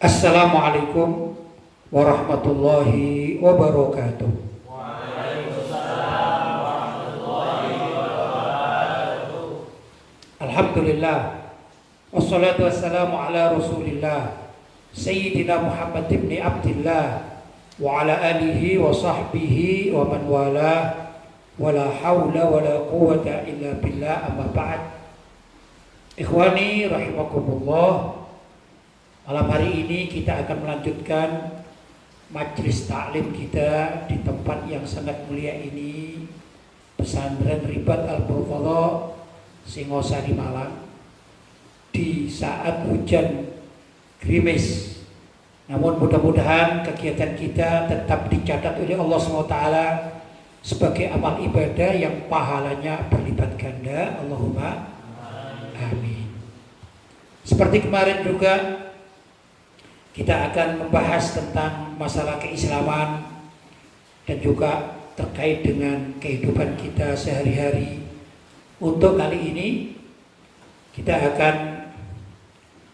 Assalamualaikum warahmatullahi wabarakatuh. Waalaikumsalam warahmatullahi wabarakatuh. Alhamdulillah, wassalatu wassalamu ala rasulillah Sayyidina Muhammad ibn Abdillah wa ala alihi wa sahbihi wa man wala wala hawla wala quwata illa billah, amma ba'd. Ikhwani rahimakumullah, malam hari ini kita akan melanjutkan majlis taklim kita di tempat yang sangat mulia ini, Pesantren Ribat Al-Murtadha Singosari Malang, di saat hujan gerimis. Namun mudah-mudahan kegiatan kita tetap dicatat oleh Allah SWT sebagai amal ibadah yang pahalanya berlipat ganda. Allahumma amin. Seperti kemarin juga, kita akan membahas tentang masalah keislaman dan juga terkait dengan kehidupan kita sehari-hari. Untuk kali ini kita akan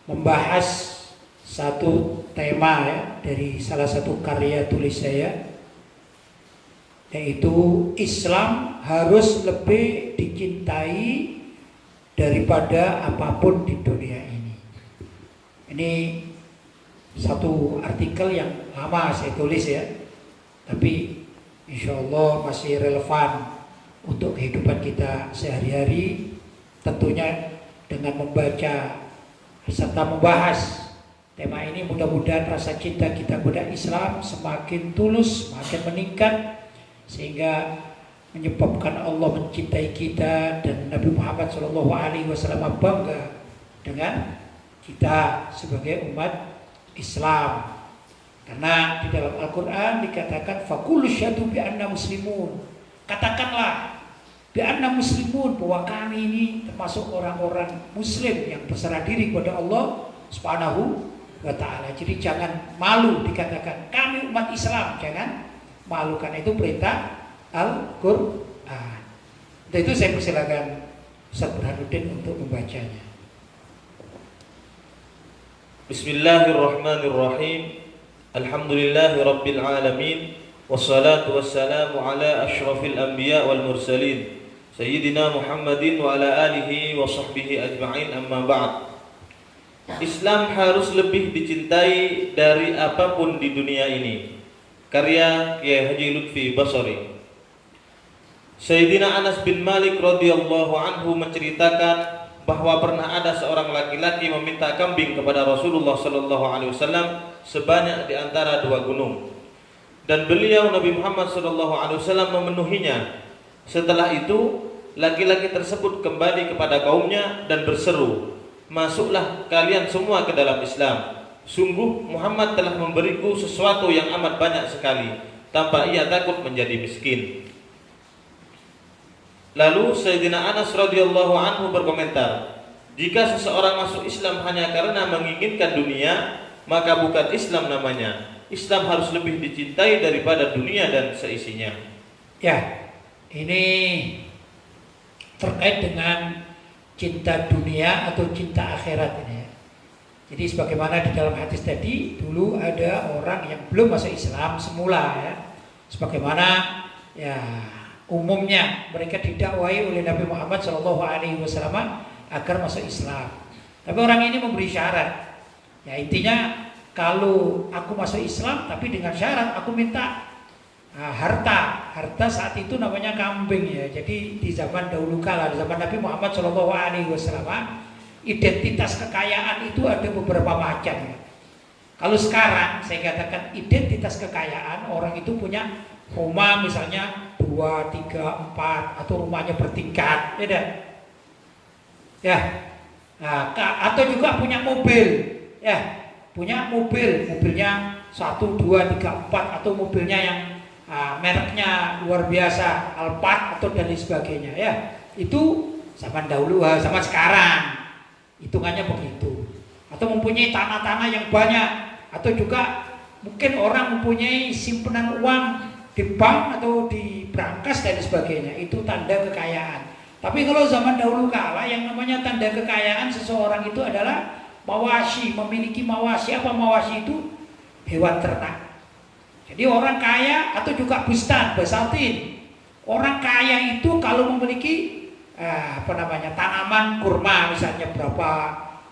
membahas satu tema dari salah satu karya tulis saya, yaitu Islam harus lebih dicintai daripada apapun di dunia ini. Ini satu artikel yang lama saya tulis ya, tapi insya Allah masih relevan untuk kehidupan kita sehari-hari. Tentunya dengan membaca serta membahas tema ini, mudah-mudahan rasa cinta kita kepada Islam semakin tulus, semakin meningkat, sehingga menyebabkan Allah mencintai kita dan Nabi Muhammad SAW bangga dengan kita sebagai umat Islam. Karena di dalam Al-Quran dikatakan faqul syahadu bi anna muslimun, katakanlah bi anna muslimun, bahwa kami ini termasuk orang-orang muslim yang berserah diri kepada Allah Subhanahu wa ta'ala. Jadi jangan malu dikatakan kami umat Islam, jangan malu, karena itu perintah Al-Quran. Dan itu saya persilakan Ustaz Burhanuddin untuk membacanya. Bismillahirrahmanirrahim. Alhamdulillahi rabbil alamin. Wassalatu wassalamu ala ashrafil anbiya wal mursalin Sayyidina Muhammadin wa ala alihi wa sahbihi ajma'in, amma ba'd. Islam harus lebih dicintai dari apapun di dunia ini. Karya Kiai Haji Lutfi Basari. Sayyidina Anas bin Malik radhiyallahu anhu menceritakan bahwa pernah ada seorang laki-laki meminta kambing kepada Rasulullah sallallahu alaihi wasallam sebanyak di antara dua gunung, dan beliau Nabi Muhammad sallallahu alaihi wasallam memenuhinya. Setelah itu laki-laki tersebut kembali kepada kaumnya dan berseru, "Masuklah kalian semua ke dalam Islam. Sungguh Muhammad telah memberiku sesuatu yang amat banyak sekali tanpa ia takut menjadi miskin." Lalu Sayyidina Anas radhiyallahu anhu berkomentar, "Jika seseorang masuk Islam hanya karena menginginkan dunia, maka bukan Islam namanya. Islam harus lebih dicintai daripada dunia dan seisinya." Ya, ini terkait dengan cinta dunia atau cinta akhirat ini ya. Jadi sebagaimana di dalam hadis tadi, dulu ada orang yang belum masuk Islam semula ya. Sebagaimana ya umumnya mereka didakwai oleh Nabi Muhammad SAW agar masuk Islam. Tapi orang ini memberi syarat. Ya intinya, kalau aku masuk Islam tapi dengan syarat aku minta harta. Harta saat itu namanya kambing ya. Jadi di zaman dahulu kala, di zaman Nabi Muhammad SAW, identitas kekayaan itu ada beberapa macam ya. Kalau sekarang saya katakan identitas kekayaan, orang itu punya rumah misalnya 2, 3, 4, atau rumahnya bertingkat, ya. Nah, atau juga punya mobil, ya, punya mobilnya 1, 2, 3, 4, atau mobilnya yang mereknya luar biasa, Alphard atau dan lain sebagainya, ya. Itu zaman dahulu, zaman sekarang hitungannya begitu. Atau mempunyai tanah-tanah yang banyak, atau juga mungkin orang mempunyai simpanan uang di bank atau di brankas dan sebagainya, itu tanda kekayaan. Tapi kalau zaman dahulu kala, yang namanya tanda kekayaan seseorang itu adalah Mawasi, memiliki mawasi. Apa mawasi itu? Hewan ternak. Jadi orang kaya atau juga bustan, basatin. Orang kaya itu kalau memiliki tanaman kurma, misalnya berapa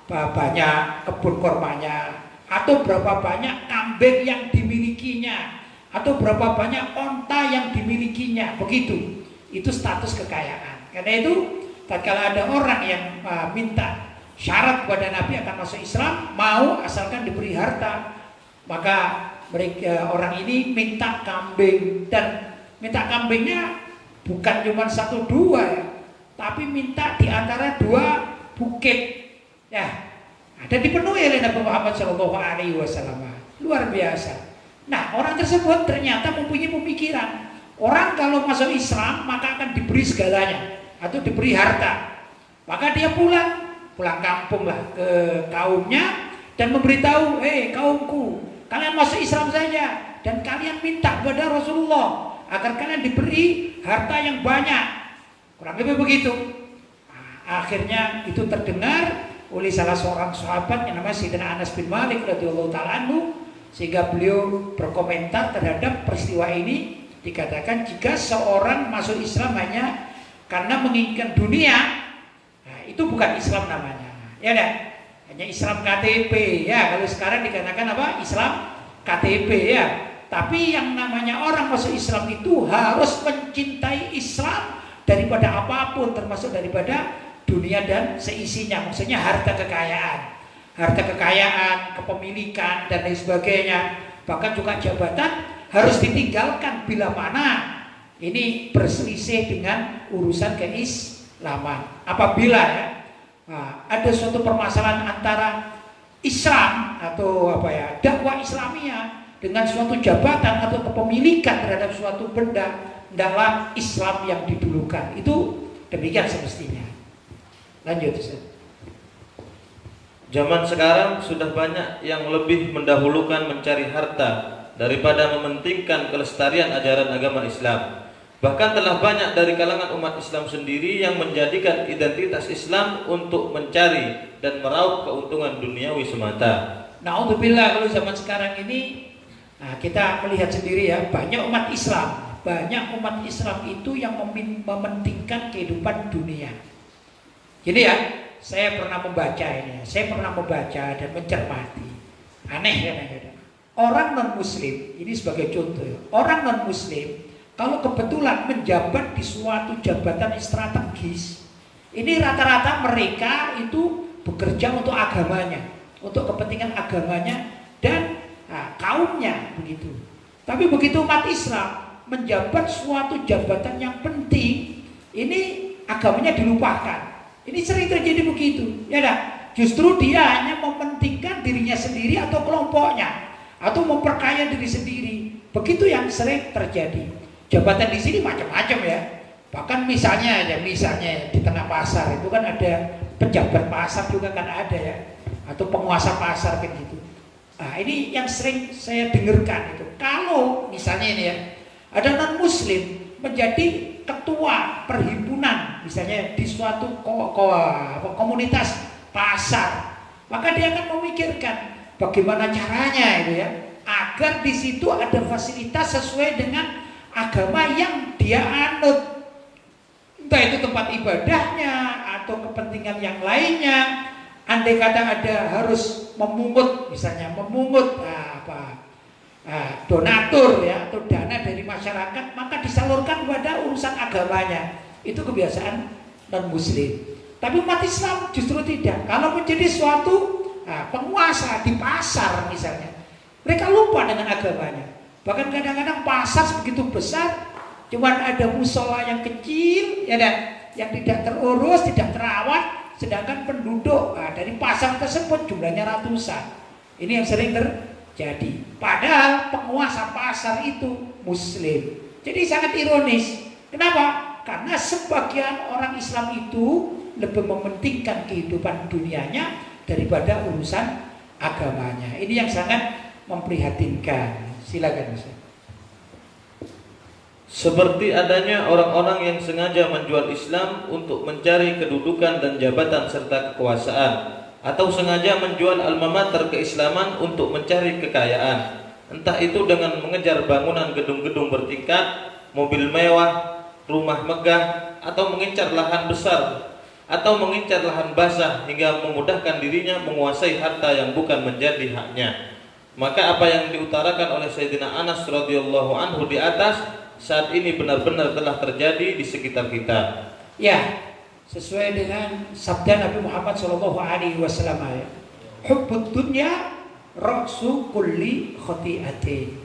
banyak kebun kurmanya, atau berapa banyak kambing yang dimilikinya, atau berapa banyak onta yang dimilikinya, begitu. Itu status kekayaan. Karena itu, tatkala ada orang yang minta syarat kepada Nabi akan masuk Islam, mau asalkan diberi harta, maka mereka orang ini minta kambing, dan minta kambingnya bukan cuma 1-2 ya, tapi minta di antara 2 bukit ya, ada dipenuhi oleh Nabi Muhammad SAW. Luar biasa. Nah, orang tersebut ternyata mempunyai pemikiran, orang kalau masuk Islam maka akan diberi segalanya atau diberi harta. Maka dia pulang kampung lah ke kaumnya dan memberitahu, kaumku, kalian masuk Islam saja dan kalian minta kepada Rasulullah agar kalian diberi harta yang banyak. Kurang lebih begitu. Nah, akhirnya itu terdengar oleh salah seorang sahabat yang namanya Sayyidina Anas bin Malik radhiyallahu taala anhu, sehingga beliau berkomentar terhadap peristiwa ini. Dikatakan jika seorang masuk Islam hanya karena menginginkan dunia, nah, itu bukan Islam namanya. Ya enggak? Hanya Islam KTP ya, kalau sekarang dikatakan apa? Islam KTP ya. Tapi yang namanya orang masuk Islam itu harus mencintai Islam daripada apapun, termasuk daripada dunia dan seisinya. Maksudnya harta kekayaan, kepemilikan dan lain sebagainya. Bahkan juga jabatan harus ditinggalkan bila mana ini berselisih dengan urusan keislaman. Apabila ya, ada suatu permasalahan antara Islam atau dakwah Islamiyah dengan suatu jabatan atau kepemilikan terhadap suatu benda, hendaklah Islam yang didulukan. Itu demikian semestinya. Lanjut, Ustaz. Zaman sekarang sudah banyak yang lebih mendahulukan mencari harta daripada mementingkan kelestarian ajaran agama Islam. Bahkan telah banyak dari kalangan umat Islam sendiri yang menjadikan identitas Islam untuk mencari dan meraup keuntungan duniawi semata. Na'udzubillah, kalau zaman sekarang ini kita melihat sendiri ya, banyak umat Islam itu yang mementingkan kehidupan dunia. Jadi ya, saya pernah membaca dan mencermati. Aneh ya, orang non-muslim, ini sebagai contoh ya, orang non-muslim kalau kebetulan menjabat di suatu jabatan strategis, ini rata-rata mereka itu bekerja untuk agamanya, untuk kepentingan agamanya dan kaumnya begitu. Tapi begitu umat Islam menjabat suatu jabatan yang penting, ini agamanya dilupakan. Ini sering terjadi begitu, ya dah. Justru dia hanya mementingkan dirinya sendiri atau kelompoknya, atau memperkaya diri sendiri. Begitu yang sering terjadi. Jabatan di sini macam-macam ya. Bahkan misalnya di tengah pasar itu kan ada pejabat pasar juga kan ada ya, atau penguasa pasar kan gitu. Nah, ini yang sering saya dengarkan itu. Kalau misalnya ini ya, ada non-muslim menjadi ketua perhimpunan misalnya di suatu komunitas pasar, maka dia akan memikirkan bagaimana caranya itu ya, agar di situ ada fasilitas sesuai dengan agama yang dia anut, entah itu tempat ibadahnya atau kepentingan yang lainnya. Andai kata ada harus memungut donatur ya, atau dana dari masyarakat, maka disalurkan kepada urusan agamanya. Itu kebiasaan non-muslim. Tapi umat Islam justru tidak. Kalau menjadi suatu penguasa di pasar misalnya, mereka lupa dengan agamanya. Bahkan kadang-kadang pasar sebegitu besar, cuman ada musola yang kecil, ya yang tidak terurus, tidak terawat, sedangkan penduduk dari pasar tersebut jumlahnya ratusan. Ini yang sering terjadi. Padahal penguasa pasar itu muslim. Jadi sangat ironis. Kenapa? Karena sebagian orang Islam itu lebih mementingkan kehidupan dunianya daripada urusan agamanya. Ini yang sangat memprihatinkan. Silakan Ustaz. Seperti adanya orang-orang yang sengaja menjual Islam untuk mencari kedudukan dan jabatan serta kekuasaan, atau sengaja menjual alma mater keislaman untuk mencari kekayaan, entah itu dengan mengejar bangunan gedung-gedung bertingkat, mobil mewah, rumah megah, atau mengincar lahan besar, atau mengincar lahan basah hingga memudahkan dirinya menguasai harta yang bukan menjadi haknya. Maka apa yang diutarakan oleh Sayyidina Anas radhiyallahu anhu di atas saat ini benar-benar telah terjadi di sekitar kita. Ya, sesuai dengan sabda Nabi Muhammad SAW, ya. Hubbud dunya ra'su kulli khati'atin.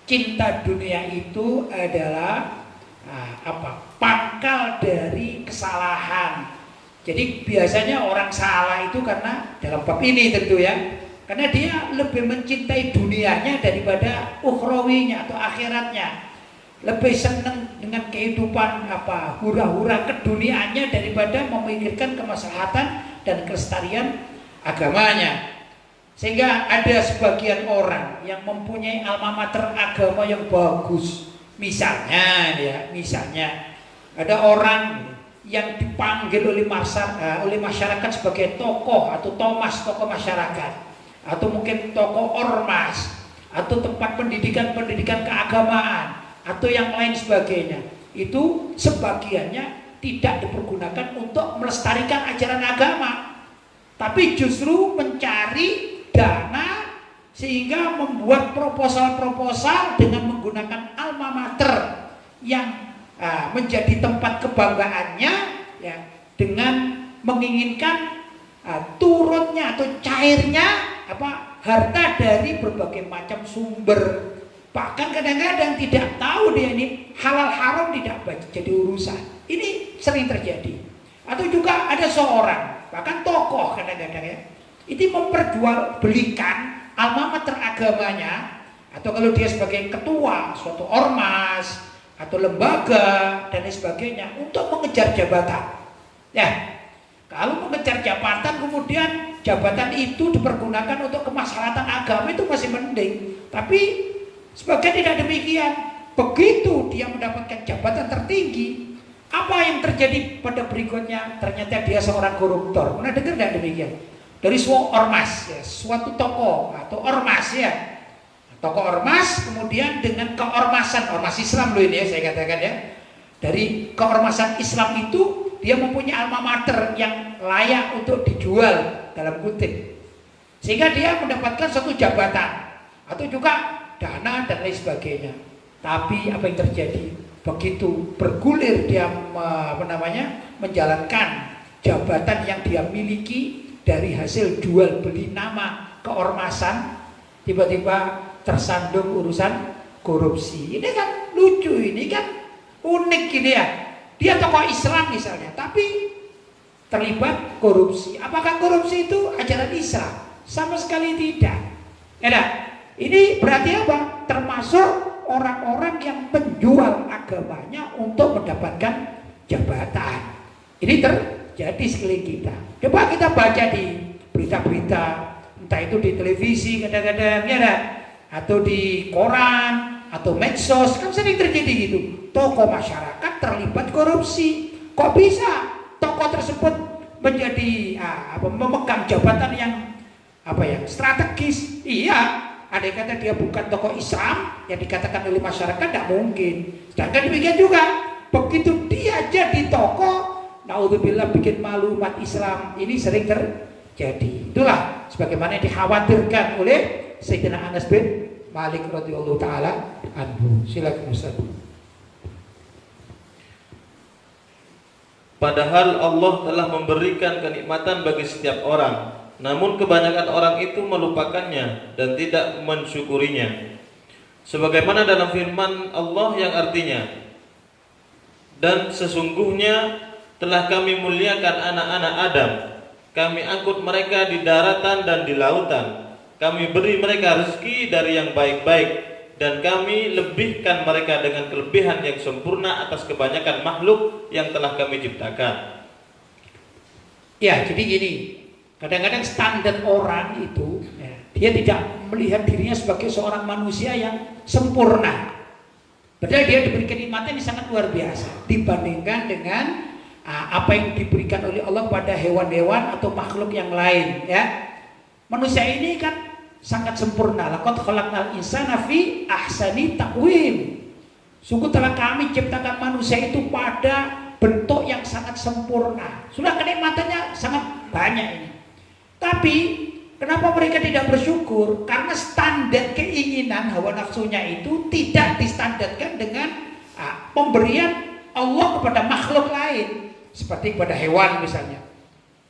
Cinta dunia itu adalah pangkal dari kesalahan. Jadi biasanya orang salah itu karena dalam bab ini tentu ya, karena dia lebih mencintai dunianya daripada ukhrawinya atau akhiratnya. Lebih senang dengan kehidupan hura-hura keduniaannya daripada memikirkan kemaslahatan dan kelestarian agamanya. Sehingga ada sebagian orang yang mempunyai alma mater agama yang bagus. Misalnya ada orang yang dipanggil oleh masyarakat sebagai tokoh atau tokoh masyarakat, atau mungkin tokoh ormas, atau tempat pendidikan keagamaan, atau yang lain sebagainya. Itu sebagiannya tidak dipergunakan untuk melestarikan ajaran agama, tapi justru mencari dana sehingga membuat proposal dengan menggunakan alma mater yang menjadi tempat kebanggaannya, ya, dengan menginginkan turunnya atau cairnya harta dari berbagai macam sumber. Bahkan kadang-kadang tidak tahu dia ini halal haram tidak jadi urusan. Ini sering terjadi. Atau juga ada seorang, bahkan tokoh kadang-kadang ya, itu memperjualbelikan alma mater agamanya, atau kalau dia sebagai ketua suatu ormas atau lembaga dan lain sebagainya untuk mengejar jabatan. Ya, kalau mengejar jabatan kemudian jabatan itu dipergunakan untuk kemaslahatan agama itu masih mending. Tapi sebagian tidak demikian. Begitu dia mendapatkan jabatan tertinggi, apa yang terjadi pada berikutnya? Ternyata dia seorang koruptor. Pernah dengar tidak demikian? Dari suatu ormas, ya, suatu tokoh atau ormas ya. Tokoh ormas kemudian dengan keormasan, ormas Islam loh ini ya saya katakan ya. Dari keormasan Islam itu dia mempunyai alma mater yang layak untuk dijual dalam kutip. Sehingga dia mendapatkan suatu jabatan atau juga dana dan lain sebagainya. Tapi apa yang terjadi? Begitu bergulir dia menjalankan jabatan yang dia miliki dari hasil jual beli nama keormasan, tiba-tiba tersandung urusan korupsi. Ini kan lucu, ini kan unik gini ya. Dia tokoh Islam misalnya, tapi terlibat korupsi. Apakah korupsi itu ajaran Islam? Sama sekali tidak. Ini berarti apa? Termasuk orang-orang yang menjual agamanya untuk mendapatkan jabatan. Ini terjadi sekeliling kita. Coba kita baca di berita-berita, entah itu di televisi kadang-kadang ya, atau di koran atau medsos, kan sering terjadi gitu. Tokoh masyarakat terlibat korupsi. Kok bisa tokoh tersebut menjadi memegang jabatan yang strategis? Iya, ada yang kata dia bukan tokoh Islam yang dikatakan oleh masyarakat, tidak mungkin. Sedangkan demikian juga begitu dia jadi tokoh, naudzubillah, bikin malu umat Islam. Ini sering terjadi. Itulah sebagaimana dikhawatirkan oleh Sayyidina Anas bin Malik radhiyallahu taala anhu. Silakan Ustaz. Padahal Allah telah memberikan kenikmatan bagi setiap orang, namun kebanyakan orang itu melupakannya dan tidak mensyukurinya. Sebagaimana dalam firman Allah yang artinya, dan sesungguhnya telah kami muliakan anak-anak Adam, kami angkut mereka di daratan dan di lautan, kami beri mereka rezeki dari yang baik-baik, dan kami lebihkan mereka dengan kelebihan yang sempurna atas kebanyakan makhluk yang telah kami ciptakan. Ya, jadi gini, kadang-kadang standar orang itu ya, dia tidak melihat dirinya sebagai seorang manusia yang sempurna. Padahal dia diberi kenikmatan yang sangat luar biasa dibandingkan dengan apa yang diberikan oleh Allah pada hewan-hewan atau makhluk yang lain, ya. Manusia ini kan sangat sempurna. Laqad khalaqnal insana fi ahsani taqwim. Sungguh telah kami ciptakan manusia itu pada bentuk yang sangat sempurna. Sudah kenikmatannya sangat banyak ini. Tapi kenapa mereka tidak bersyukur? Karena standar keinginan hawa nafsunya itu tidak distandarkan dengan pemberian Allah kepada makhluk lain. Seperti pada hewan misalnya,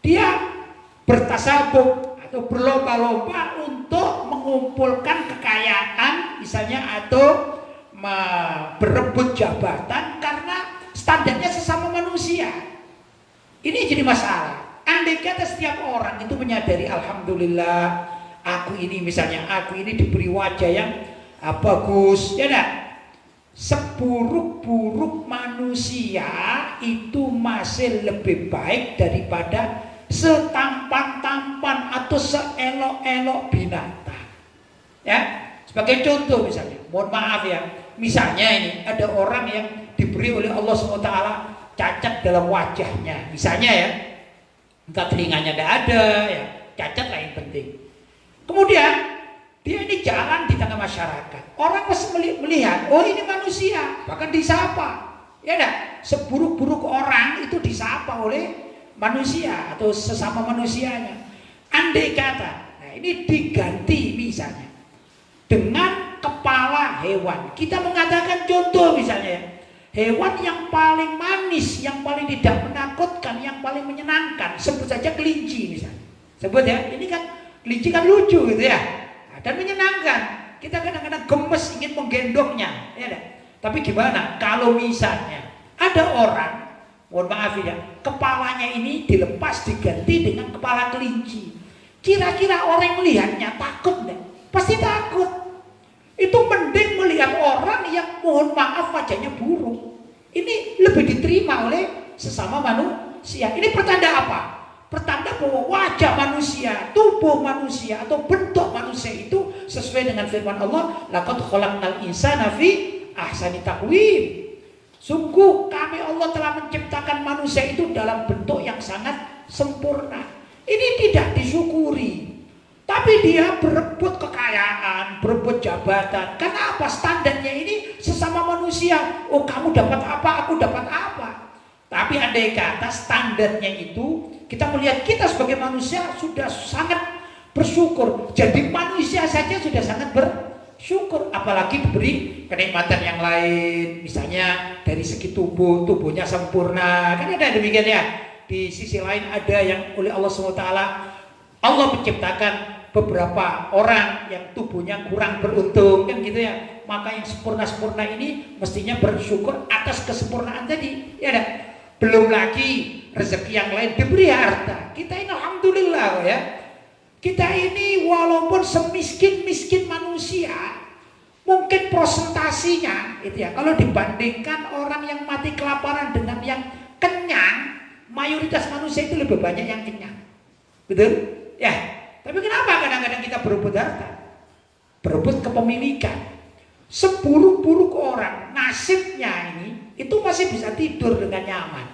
dia bertasabuk atau berlomba-lomba untuk mengumpulkan kekayaan misalnya, atau berebut jabatan karena standarnya sesama manusia. Ini jadi masalah. Andai kata setiap orang itu menyadari, alhamdulillah aku ini misalnya, aku ini diberi wajah yang bagus, ya enggak? Seburuk-buruk manusia itu masih lebih baik daripada setampan-tampan atau seelok-elok binatang. Ya, sebagai contoh misalnya, mohon maaf ya, misalnya ini ada orang yang diberi oleh Allah SWT cacat dalam wajahnya, misalnya ya, entah telinganya tidak ada, ya, cacat lah yang penting. Kemudian dia ini jalan di tengah masyarakat. Orang pasti melihat, oh ini manusia, bahkan disapa. Ya enggak? Seburuk-buruk orang itu disapa oleh manusia atau sesama manusianya. Andai kata, nah ini diganti misalnya dengan kepala hewan. Kita mengatakan contoh misalnya, hewan yang paling manis, yang paling tidak menakutkan, yang paling menyenangkan, sebut saja kelinci misalnya. Sebut ya, ini kan kelinci kan lucu gitu ya. Dan menyenangkan, kita kadang-kadang gemes ingin menggendongnya, ya dah. Tapi gimana kalau misalnya ada orang, mohon maaf ya, kepalanya ini dilepas diganti dengan kepala kelinci, kira-kira orang yang melihatnya takut enggak? Pasti takut. Itu mending melihat orang yang mohon maaf wajahnya buruk. Ini lebih diterima oleh sesama manusia. Ini pertanda apa? Pertanda bahwa wajah manusia, tubuh manusia atau bentuk manusia itu sesuai dengan firman Allah, laqad khalaqnal insana fi ahsani taqwim. Sungguh kami Allah telah menciptakan manusia itu dalam bentuk yang sangat sempurna. Ini tidak disyukuri. Tapi dia berebut kekayaan, berebut jabatan. Karena apa? Standarnya ini sesama manusia. Oh, kamu dapat apa, aku dapat apa. Tapi andai kata standarnya itu, kita melihat kita sebagai manusia sudah sangat bersyukur. Jadi manusia saja sudah sangat bersyukur, apalagi diberi kenikmatan yang lain. Misalnya dari segi tubuhnya sempurna. Kan ada demikian ya. Di sisi lain ada yang oleh Allah SWT, Allah menciptakan beberapa orang yang tubuhnya kurang beruntung, kan gitu ya. Maka yang sempurna-sempurna ini mestinya bersyukur atas kesempurnaan tadi, ya dah. Belum lagi rezeki yang lain, diberi harta. Kita ini alhamdulillah ya. Kita ini walaupun semiskin-miskin manusia, mungkin prosentasinya itu ya, kalau dibandingkan orang yang mati kelaparan dengan yang kenyang, mayoritas manusia itu lebih banyak yang kenyang. Betul? Ya. Tapi kenapa kadang-kadang kita berebut harta? Berebut kepemilikan. Seburuk-buruk orang, nasibnya ini itu masih bisa tidur dengan nyaman.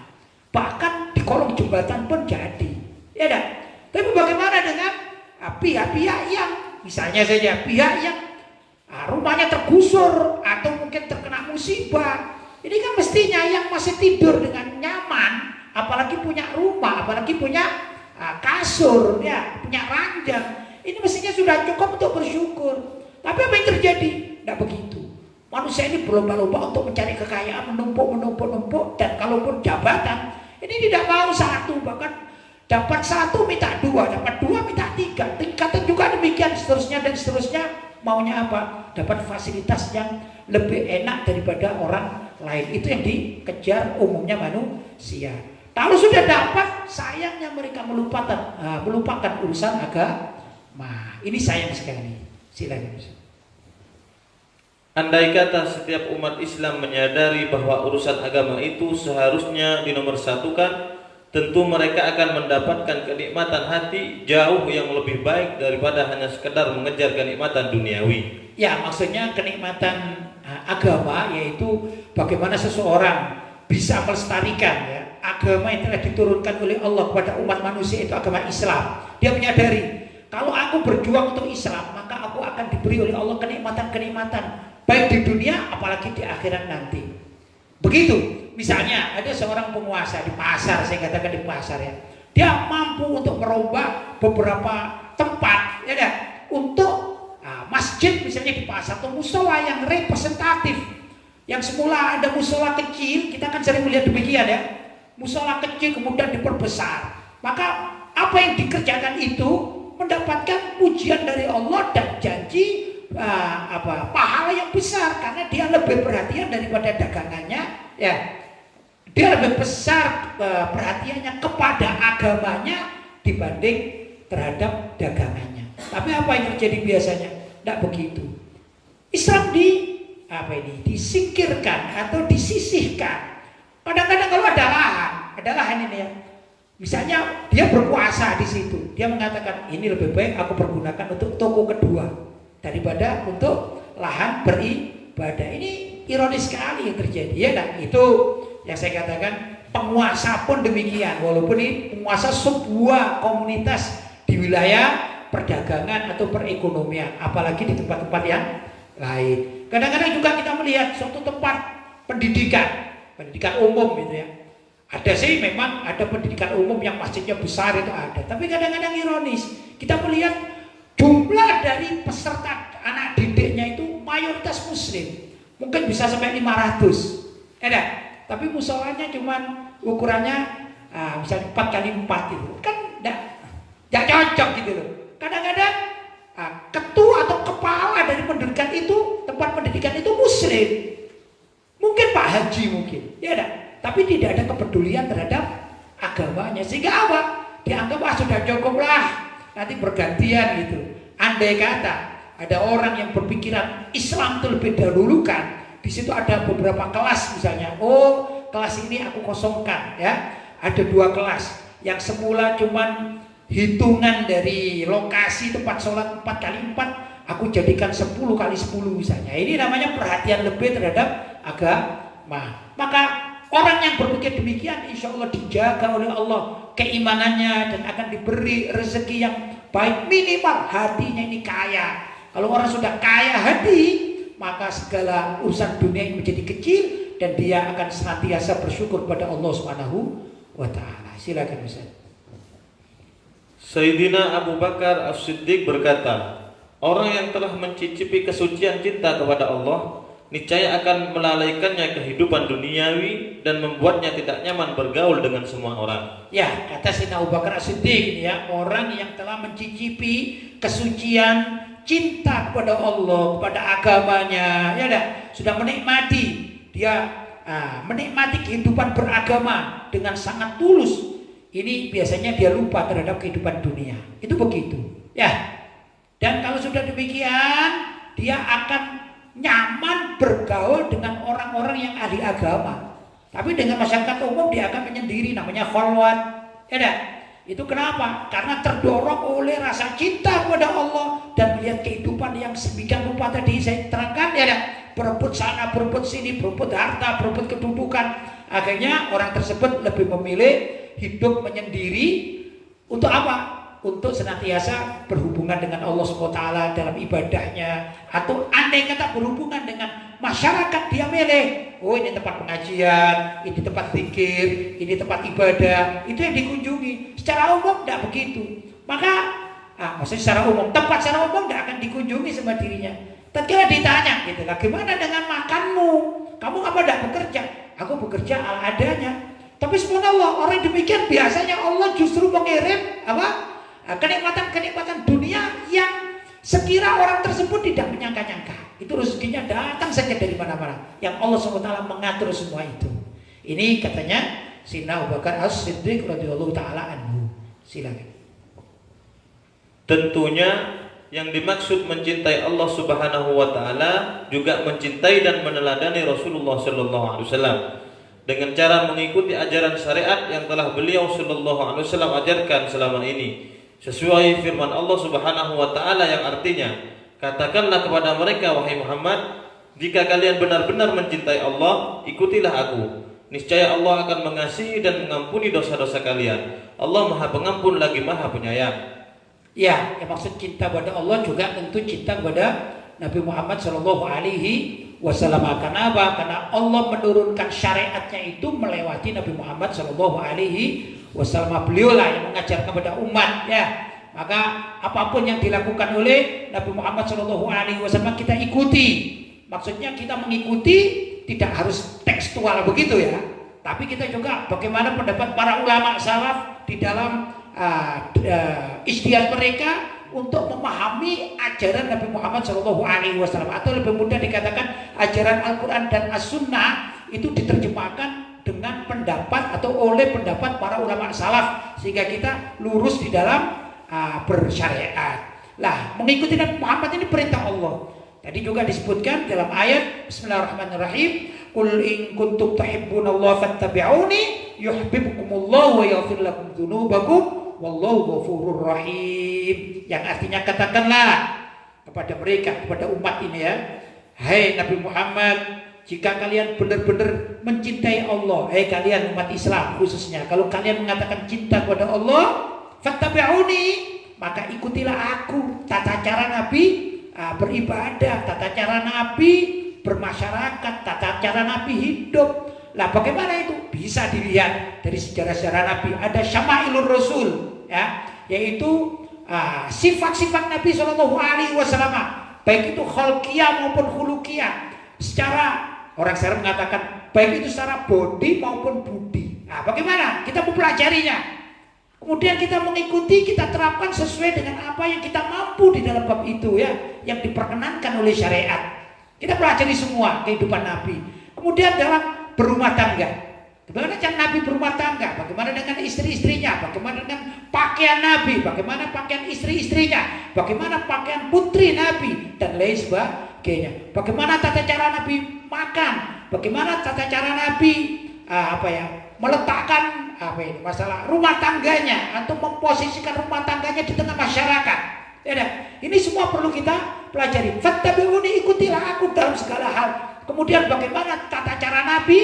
Bahkan di kolong jembatan pun jadi. Ya dah. Tapi bagaimana dengan pihak-pihak yang misalnya saja pihak yang rumahnya tergusur atau mungkin terkena musibah. Ini kan mestinya yang masih tidur dengan nyaman, apalagi punya rumah, apalagi punya kasur, ya, punya ranjang. Ini mestinya sudah cukup untuk bersyukur. Tapi apa yang terjadi? Tidak begitu. Manusia ini berlomba-lomba untuk mencari kekayaan, menumpuk, dan kalaupun jabatan, ini tidak mau satu, bahkan dapat satu minta dua, dapat dua minta tiga, tingkatan juga demikian, seterusnya dan seterusnya. Maunya apa? Dapat fasilitas yang lebih enak daripada orang lain. Itu yang dikejar umumnya manusia. Kalau sudah dapat, sayangnya mereka melupakan urusan agama. Ini sayang sekali. Silakan. Andai kata setiap umat Islam menyadari bahwa urusan agama itu seharusnya dinomorsatukan, tentu mereka akan mendapatkan kenikmatan hati jauh yang lebih baik daripada hanya sekedar mengejar kenikmatan duniawi. Ya, maksudnya kenikmatan agama yaitu bagaimana seseorang bisa melestarikan ya agama yang telah diturunkan oleh Allah kepada umat manusia itu agama Islam. Dia menyadari kalau aku berjuang untuk Islam, maka aku akan diberi oleh Allah kenikmatan-kenikmatan baik di dunia apalagi di akhirat nanti. Begitu. Misalnya ada seorang penguasa di pasar, saya katakan di pasar ya. Dia mampu untuk merubah beberapa tempat ya dah, untuk masjid misalnya di pasar atau musola yang representatif. Yang semula ada musola kecil, kita kan sering melihat demikian ya. Musola kecil kemudian diperbesar. Maka apa yang dikerjakan itu mendapatkan pujian dari Allah dan janji pahala yang besar karena dia lebih perhatian daripada dagangannya ya. Dia lebih besar perhatiannya kepada agamanya dibanding terhadap dagangannya. Tapi apa yang terjadi biasanya? Tidak begitu. Islam disingkirkan atau disisihkan. Kadang-kadang kalau ada lahan ini ya. Misalnya dia berpuasa di situ, dia mengatakan ini lebih baik aku pergunakan untuk toko kedua daripada untuk lahan beribadah. Ini ironis sekali yang terjadi ya. Nah, itu yang saya katakan penguasa pun demikian, walaupun ini penguasa sebuah komunitas di wilayah perdagangan atau perekonomian, apalagi di tempat-tempat yang lain. Kadang-kadang juga kita melihat suatu tempat pendidikan umum gitu ya. Ada sih memang ada pendidikan umum yang masjidnya besar itu ada, tapi kadang-kadang ironis kita melihat jumlah dari peserta anak didiknya itu mayoritas muslim, mungkin bisa sampai 500 ada, tapi musolanya cuman ukurannya misalnya 4x4 gitu kan, tidak cocok gitu loh. Kadang-kadang ketua atau kepala dari pendidikan itu, tempat pendidikan itu muslim, mungkin Pak Haji mungkin ya ada, tapi tidak ada kepedulian terhadap agamanya, sehingga apa? Dianggap sudah cukup lah, nanti bergantian gitu. Andai kata ada orang yang berpikiran Islam itu lebih dahulukan, di situ ada beberapa kelas misalnya, kelas ini aku kosongkan ya, ada 2 kelas yang semula cuman hitungan dari lokasi tempat sholat 4x4 aku jadikan 10x10 misalnya. Ini namanya perhatian lebih terhadap agama. Maka orang yang berpikir demikian insya Allah dijaga oleh Allah keimanannya dan akan diberi rezeki yang baik, minimal hatinya ini kaya. Kalau orang sudah kaya hati, maka segala urusan dunia ini menjadi kecil dan dia akan senantiasa bersyukur pada Allah Subhanahu wa taala. Silakan Ustaz. Sayyidina Abu Bakar As-Siddiq berkata, orang yang telah mencicipi kesucian cinta kepada Allah niscaya akan melalaikannya kehidupan duniawi dan membuatnya tidak nyaman bergaul dengan semua orang. Ya, kata Sayyidina Abu Bakar As-Siddiq ya, orang yang telah mencicipi kesucian cinta kepada Allah, kepada agamanya, ya dah, sudah menikmati, dia menikmati kehidupan beragama dengan sangat tulus. Ini biasanya dia lupa terhadap kehidupan dunia. Itu begitu. Ya. Dan kalau sudah demikian, dia akan nyaman bergaul dengan orang-orang yang ahli agama. Tapi dengan masyarakat umum dia akan menyendiri, namanya khalwat. Ya dah. Itu kenapa? Karena terdorong oleh rasa cinta kepada Allah dan melihat kehidupan yang sedemikian rupa tadi saya terangkan, ya dah. Berebut sana, berebut sini, berebut harta, berebut kedudukan. Akhirnya orang tersebut lebih memilih hidup menyendiri untuk apa? Untuk senantiasa berhubungan dengan Allah SWT dalam ibadahnya, atau andai kata berhubungan dengan masyarakat dia milih, ini tempat pengajian, ini tempat zikir, ini tempat ibadah, itu yang dikunjungi. Secara umum tidak begitu. Maka maksudnya secara umum, tempat secara umum tidak akan dikunjungi sama dirinya. Tatkala ditanya gitu, gimana dengan makanmu? Kamu apa tidak bekerja? Aku bekerja ala adanya. Tapi subhanallah, orang demikian biasanya Allah justru mengirim kenikmatan-kenikmatan dunia yang sekira orang tersebut tidak menyangka-nyangka. Itu rezekinya datang saja dari mana-mana, yang Allah SWT mengatur semua itu. Ini katanya Sayyidina Abu Bakar As-Siddiq radhiyallahu taala anhu. Silakan. Tentunya yang dimaksud mencintai Allah Subhanahu wa taala juga mencintai dan meneladani Rasulullah sallallahu alaihi wasallam dengan cara mengikuti ajaran syariat yang telah beliau sallallahu alaihi wasallam ajarkan selama ini, sesuai firman Allah Subhanahu wa taala yang artinya, katakanlah kepada mereka wahai Muhammad, jika kalian benar-benar mencintai Allah, ikutilah aku. niscaya Allah akan mengasihi dan mengampuni dosa-dosa kalian. Allah Maha Pengampun lagi Maha Penyayang. Ya, yang maksud cinta kepada Allah juga tentu cinta kepada Nabi Muhammad Shallallahu Alaihi Wasallam. Karena apa? Karena Allah menurunkan syariatnya itu melewati Nabi Muhammad Shallallahu Alaihi Wasallam. Beliaulah yang mengajar kepada umat, ya. Maka apapun yang dilakukan oleh Nabi Muhammad Shallallahu Alaihi Wasallam kita ikuti. Maksudnya kita mengikuti tidak harus tekstual begitu ya. Tapi kita juga bagaimana pendapat para ulama salaf di dalam ijtihad mereka untuk memahami ajaran Nabi Muhammad Shallallahu Alaihi Wasallam, atau lebih mudah dikatakan ajaran Al-Quran dan As-Sunnah itu diterjemahkan dengan pendapat atau oleh pendapat para ulama salaf, sehingga kita lurus di dalam bersyariat. Lah, mengikuti Nabi Muhammad ini perintah Allah. Tadi juga disebutkan dalam ayat Bismillahirrahmanirrahim, Qul in kuntum tuhibbunallaha fattabi'uni yuhibbukumullah wa yaghfir lakum dzunubakum wallahu ghafurur rahim. Yang artinya katakanlah kepada mereka, kepada umat ini ya, hai Nabi Muhammad, jika kalian benar-benar mencintai Allah, hai kalian umat Islam khususnya, kalau kalian mengatakan cinta kepada Allah, fattabi'uni, maka ikutilah aku. Tata cara Nabi beribadah, tata cara Nabi bermasyarakat, tata cara Nabi hidup. Lah bagaimana itu? Bisa dilihat dari sejarah-sejarah Nabi. Ada Syama'ilur Rasul ya, yaitu sifat-sifat Nabi Shallallahu Alaihi Wasallam, baik itu khalqiyah maupun khuluqiyah. Secara orang sekarang mengatakan baik itu secara body maupun budi. Nah, bagaimana? Kita mempelajarinya. Kemudian kita mengikuti, kita terapkan sesuai dengan apa yang kita mampu di dalam bab itu ya, yang diperkenankan oleh syariat. Kita pelajari semua kehidupan Nabi. Kemudian dalam berumah tangga, bagaimana cara Nabi berumah tangga, bagaimana dengan istri-istrinya, bagaimana dengan pakaian Nabi, bagaimana pakaian istri-istrinya, bagaimana pakaian putri Nabi, dan lain sebagainya. Bagaimana tata cara Nabi makan, bagaimana tata cara Nabi meletakkan masalah rumah tangganya atau memposisikan rumah tangganya di tengah masyarakat. Ya, ini semua perlu kita pelajari. Fattabi'uni, ikutilah aku dalam segala hal. Kemudian bagaimana tata cara Nabi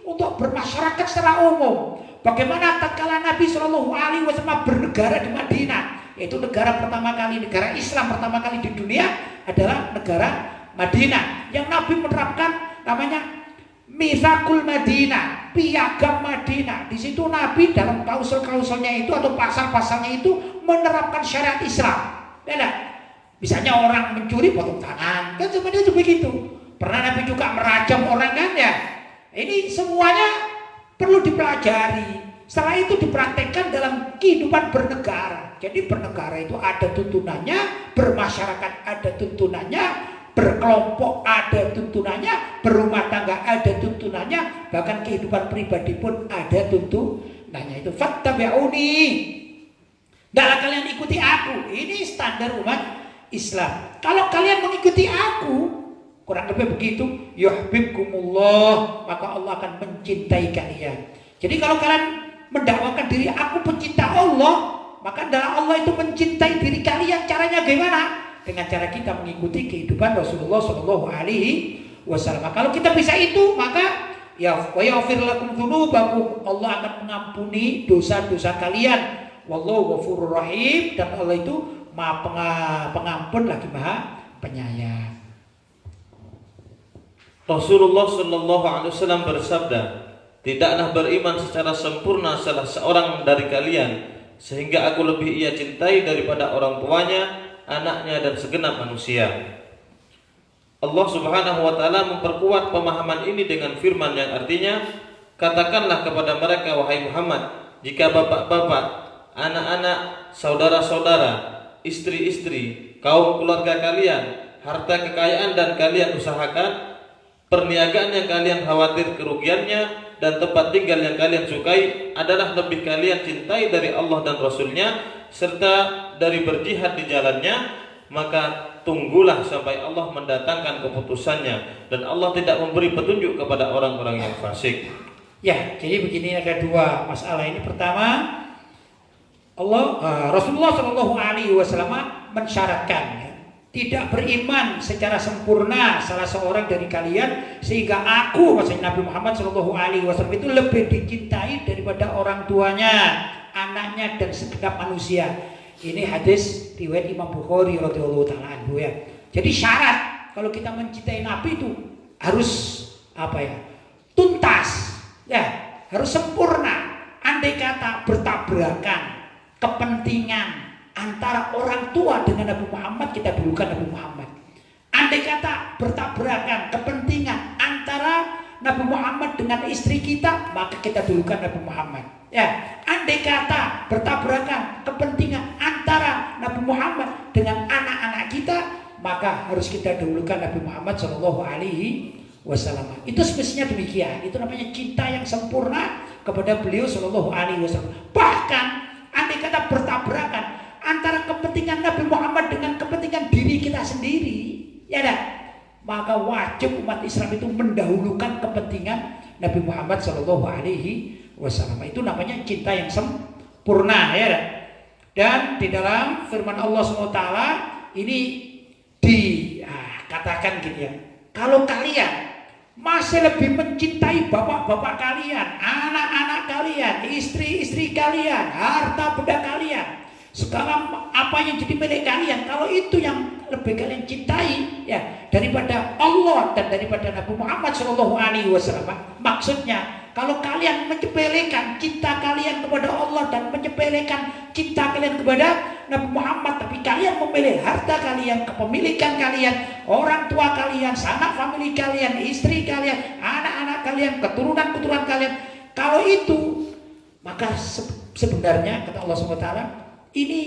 untuk bermasyarakat secara umum. Bagaimana tatkala Nabi Shallallahu Alaihi Wasallam bernegara di Madinah, yaitu negara pertama kali, negara Islam pertama kali di dunia adalah negara Madinah, yang Nabi menerapkan namanya Mitsaqul Madinah, piagam Madinah. Di situ Nabi dalam klausul-klausulnya itu atau pasal-pasalnya itu menerapkan syariat Islam. Ya, misalnya orang mencuri potong tangan, kan sebenarnya itu begitu. Pernah Nabi juga merajam orang kan ya. Ini semuanya perlu dipelajari. Setelah itu dipraktekkan dalam kehidupan bernegara. Jadi bernegara itu ada tuntunannya, bermasyarakat ada tuntunannya, berkelompok ada tuntunannya, berumah tangga ada tuntunannya, bahkan kehidupan pribadi pun ada tuntunannya. Itu fattabi'uni, hendaklah kalian ikuti aku. Ini standar umat Islam. Kalau kalian mengikuti aku, kurang lebih begitu, yuhibbukumullah, maka Allah akan mencintai kalian. Jadi kalau kalian mendakwakan diri aku pencinta Allah, maka adalah Allah itu mencintai diri kalian. Caranya gimana? Dengan cara kita mengikuti kehidupan Rasulullah Shallallahu Alaihi Wasallam. Kalau kita bisa itu, maka ya wa yaghfir lakum dzunubakum, Allah akan mengampuni dosa-dosa kalian. Wallahu ghafurur rahim, dan Allah itu Maha Pengampun lagi Maha Penyayang. Rasulullah Shallallahu Alaihi Wasallam bersabda, tidaklah beriman secara sempurna salah seorang dari kalian sehingga aku lebih ia cintai daripada orang tuanya, anaknya, dan segenap manusia. Allah Subhanahu wa taala memperkuat pemahaman ini dengan firman yang artinya, katakanlah kepada mereka wahai Muhammad, jika bapak-bapak, anak-anak, saudara-saudara, istri-istri, kaum keluarga kalian, harta kekayaan dan kalian usahakan, perniagaan yang kalian khawatir kerugiannya, dan tempat tinggal yang kalian sukai adalah lebih kalian cintai dari Allah dan Rasulnya, serta dari berjihad di jalannya, maka tunggulah sampai Allah mendatangkan keputusannya, dan Allah tidak memberi petunjuk kepada orang-orang yang fasik. Ya, jadi begini, ada dua masalah ini. Pertama, Rasulullah Shallallahu Alaihi Wasallam mensyaratkan ya, tidak beriman secara sempurna salah seorang dari kalian sehingga aku, maksudnya Nabi Muhammad SAW itu lebih dicintai daripada orang tuanya, anaknya dan segenap manusia. Ini hadis riwayat Imam Bukhari radhiyallahu taala anhu ya. Jadi syarat kalau kita mencintai Nabi itu harus apa ya? Tuntas ya, harus sempurna. Andai kata bertabrakan kepentingan antara orang tua dengan Nabi Muhammad, kita dulukan Nabi Muhammad. Andai kata bertabrakan kepentingan antara Nabi Muhammad dengan istri kita, maka kita dulukan Nabi Muhammad. Ya, andai kata bertabrakan kepentingan antara Nabi Muhammad dengan anak-anak kita, maka harus kita dulukan Nabi Muhammad Shallallahu Alaihi Wasallam. Itu semestinya demikian. Itu namanya cinta yang sempurna kepada beliau Shallallahu Alaihi Wasallam. Bahkan andai kata bertabrakan antara kepentingan Nabi Muhammad dengan kepentingan diri kita sendiri, ya dah, maka wajib umat Islam itu mendahulukan kepentingan Nabi Muhammad Shallallahu Alaihi Wasallam. Itu namanya cinta yang sempurna, ya dah. Dan di dalam firman Allah SWT ini dikatakan gini ya, kalau kalian masih lebih mencintai bapak-bapak kalian, anak-anak kalian, istri-istri kalian, harta benda kalian, segala apa yang jadi milik kalian, kalau itu yang lebih kalian cintai ya daripada Allah dan daripada Nabi Muhammad SAW, maksudnya kalau kalian menyepelekan cinta kalian kepada Allah dan menyepelekan cinta kalian kepada Nabi Muhammad, tapi kalian memilih harta kalian, kepemilikan kalian, orang tua kalian, sanak famili kalian, istri kalian, anak-anak kalian, keturunan-keturunan kalian, kalau itu maka sebenarnya kata Allah SWT, ini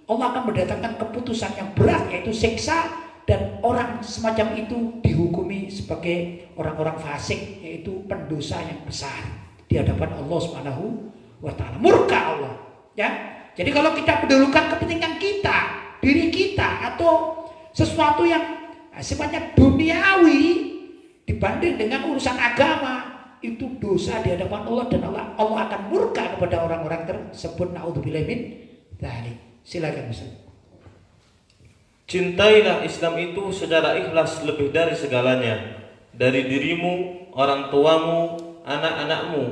Allah akan mendatangkan keputusan yang berat, yaitu siksa, dan orang semacam itu dihukumi sebagai orang-orang fasik, yaitu pendosa yang besar di hadapan Allah Subhanahu wa taala. Murka Allah, ya. Jadi kalau kita mendahulukan kepentingan kita, diri kita, atau sesuatu yang sifatnya duniawi dibanding dengan urusan agama, itu dosa di hadapan Allah, dan Allah akan murka kepada orang-orang tersebut. Naudzubillah min dzalik. Silakan Ustaz. Cintailah Islam itu secara ikhlas lebih dari segalanya, dari dirimu, orang tuamu, anak-anakmu,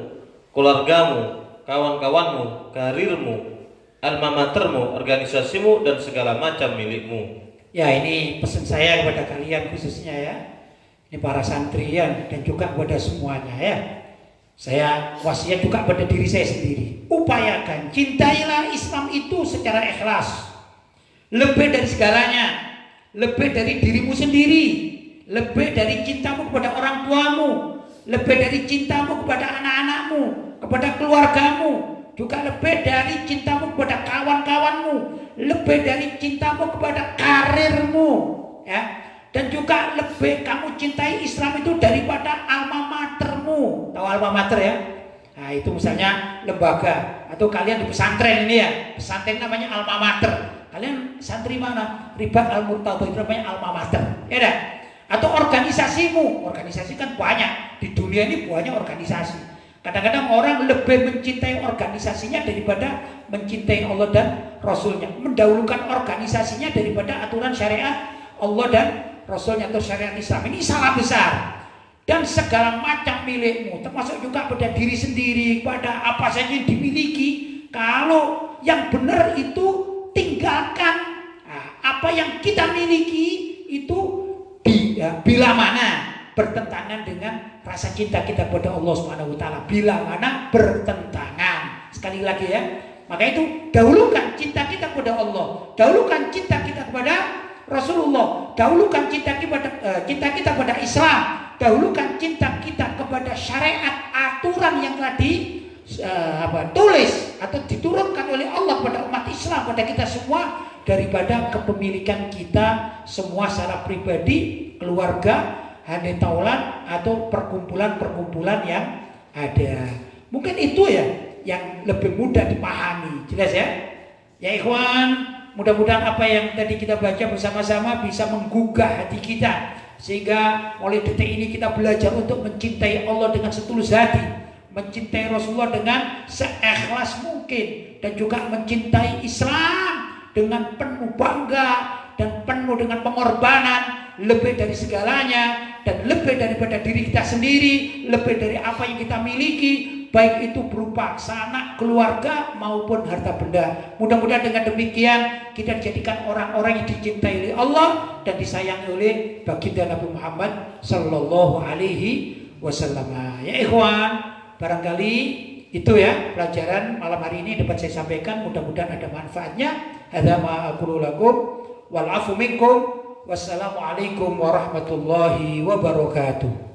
keluargamu, kawan-kawanmu, karirmu, alma matermu, organisasimu, dan segala macam milikmu. Ya, ini pesan saya kepada kalian khususnya ya, ini para santrian dan juga kepada semuanya ya. Saya wasiat juga pada diri saya sendiri. Upayakan cintailah Islam itu secara ikhlas, lebih dari segalanya, lebih dari dirimu sendiri, lebih dari cintamu kepada orang tuamu, lebih dari cintamu kepada anak-anakmu, kepada keluargamu, juga lebih dari cintamu kepada kawan-kawanmu, lebih dari cintamu kepada karirmu, ya. Dan juga lebih kamu cintai Islam itu daripada alma matermu. Tahu alma mater ya? Nah, itu misalnya lembaga atau kalian di pesantren ini ya, pesantren namanya alma mater. Kalian santri mana? Ribat Al-Murtadha itu namanya alma mater, ya dah. Atau organisasimu, organisasi kan banyak di dunia ini, banyak organisasi. Kadang-kadang orang lebih mencintai organisasinya daripada mencintai Allah dan Rasulnya, mendahulukan organisasinya daripada aturan syariat Allah dan Rasulnya atau syariat Islam. Ini salah besar. Dan segala macam milikmu, termasuk juga pada diri sendiri, pada apa saja yang dimiliki, kalau yang benar itu tinggalkan. Nah, apa yang kita miliki itu bila mana bertentangan dengan rasa cinta kita kepada Allah Subhanahu wa taala, bila mana bertentangan. Sekali lagi ya, maka itu dahulukan cinta kita kepada Allah, dahulukan cinta kita kepada Rasulullah, dahulukan cinta kita kepada Islam, dahulukan cinta kita kepada syariat, aturan yang telah tulis atau diturunkan oleh Allah kepada umat Islam, pada kita semua, daripada kepemilikan kita semua secara pribadi, keluarga, handai taulan, atau perkumpulan-perkumpulan yang ada. Mungkin itu ya yang lebih mudah dipahami. Jelas ya? Ya ikhwan, mudah-mudahan apa yang tadi kita baca bersama-sama bisa menggugah hati kita, sehingga mulai detik ini kita belajar untuk mencintai Allah dengan setulus hati, mencintai Rasulullah dengan seikhlas mungkin, dan juga mencintai Islam dengan penuh bangga, dan penuh dengan pengorbanan, lebih dari segalanya dan lebih daripada diri kita sendiri, lebih dari apa yang kita miliki, baik itu berupa sanak keluarga maupun harta benda. Mudah-mudahan dengan demikian kita dijadikan orang-orang yang dicintai oleh Allah dan disayangi oleh baginda Nabi Muhammad sallallahu alaihi wasallam. Ya ikhwan, barangkali itu ya pelajaran malam hari ini dapat saya sampaikan, mudah-mudahan ada manfaatnya. Hadza ma aqulu lakum wal afu minkum. Wassalamualaikum warahmatullahi wabarakatuh.